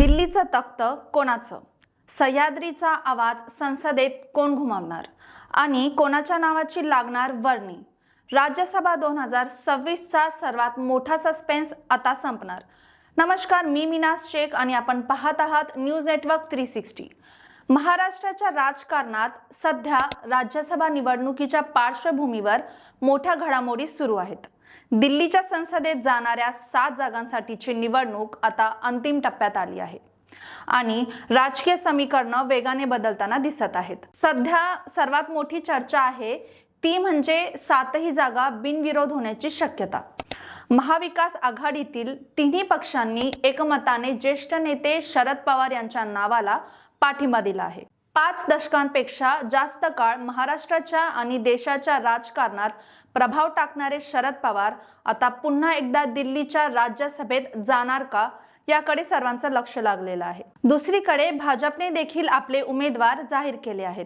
दिल्लीचं तख्त कोणाचं? सह्याद्रीचा आवाज संसदेत कोण घुमावणार आणि कोणाच्या नावाची लागणार वर्णी? राज्यसभा 2026चा सर्वात मोठा सस्पेन्स आता संपणार. नमस्कार, मी मिनाज शेख आणि आपण पाहत आहात न्यूज नेटवर्क 360. महाराष्ट्राच्या राजकारणात सध्या राज्यसभा निवडणुकीच्या पार्श्वभूमीवर मोठ्या घडामोडी सुरू आहेत. दिल्लीच्या संसदेत जाणाऱ्या 7 जागांसाठीची निवडणूक आता अंतिम टप्प्यात आली आहे आणि राजकीय समीकरणं वेगाने बदलताना दिसत आहेत. सध्या सर्वात मोठी चर्चा आहे ती म्हणजे 7ही जागा बिनविरोध होण्याची शक्यता. महाविकास आघाडीतील तिन्ही पक्षांनी एकमताने ज्येष्ठ नेते शरद पवार यांच्या नावाला पाठिंबा दिला आहे. 5 दशकांपेक्षा जास्त काळ महाराष्ट्राच्या आणि देशाच्या राजकारणात प्रभाव टाकणारे शरद पवार आता पुन्हा एकदा दिल्लीच्या राज्यसभेत जाणार का, याकडे सर्वांचं लक्ष लागलेलं आहे. दुसरीकडे भाजपने देखील आपले उमेदवार जाहीर केले आहेत.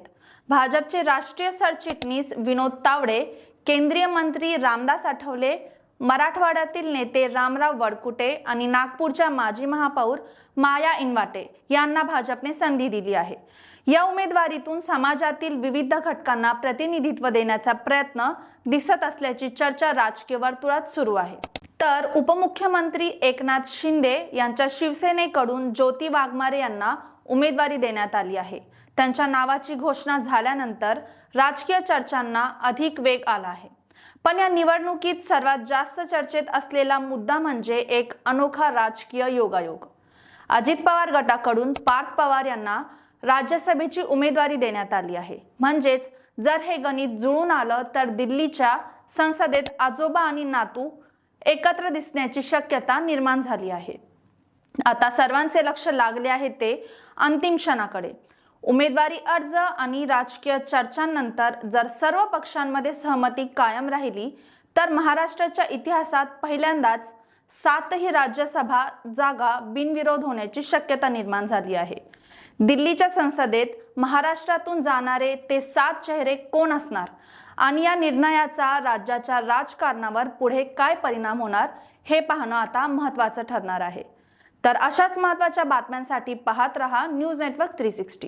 भाजपचे राष्ट्रीय सरचिटणीस विनोद तावडे, केंद्रीय मंत्री रामदास आठवले, मराठवाड्यातील नेते रामराव वडकुटे आणि नागपूरच्या माजी महापौर माया इनवाटे यांना भाजपने संधी दिली आहे. या उमेदवारीतून समाजातील विविध घटकांना प्रतिनिधित्व देण्याचा प्रयत्न दिसत असल्याची चर्चा राजकीय वर्तुळात सुरू आहे. तर उपमुख्यमंत्री एकनाथ शिंदे यांच्या शिवसेनेकडून ज्योती वाघमारे यांना उमेदवारी देण्यात आली आहे. त्यांच्या नावाची घोषणा झाल्यानंतर राजकीय चर्चांना अधिक वेग आला आहे. पण या निवडणुकीत सर्वात जास्त चर्चेत असलेला मुद्दा म्हणजे एक अनोखा राजकीय योगायोग. अजित पवार गटाकडून पार्थ पवार यांना राज्यसभेची उमेदवारी देण्यात आली आहे. म्हणजेच जर हे गणित जुळून आलं तर दिल्लीच्या संसदेत आजोबा आणि नातू एकत्र दिसण्याची शक्यता निर्माण झाली आहे. आता सर्वांचे लक्ष लागले आहे ते अंतिम क्षणाकडे. उमेदवारी अर्ज आणि राजकीय चर्चांनंतर जर सर्व पक्षांमध्ये सहमती कायम राहिली तर महाराष्ट्राच्या इतिहासात पहिल्यांदाच 7ही राज्यसभा जागा बिनविरोध होण्याची शक्यता निर्माण झाली आहे. दिल्लीच्या संसदेत महाराष्ट्रातून जाणारे ते 7 चेहरे कोण असणार आणि या निर्णयाचा राज्याच्या राजकारणावर पुढे काय परिणाम होणार हे पाहणं आता महत्त्वाचं ठरणार आहे. तर अशाच महत्त्वाच्या बातम्यांसाठी पाहत रहा न्यूज नेटवर्क 360.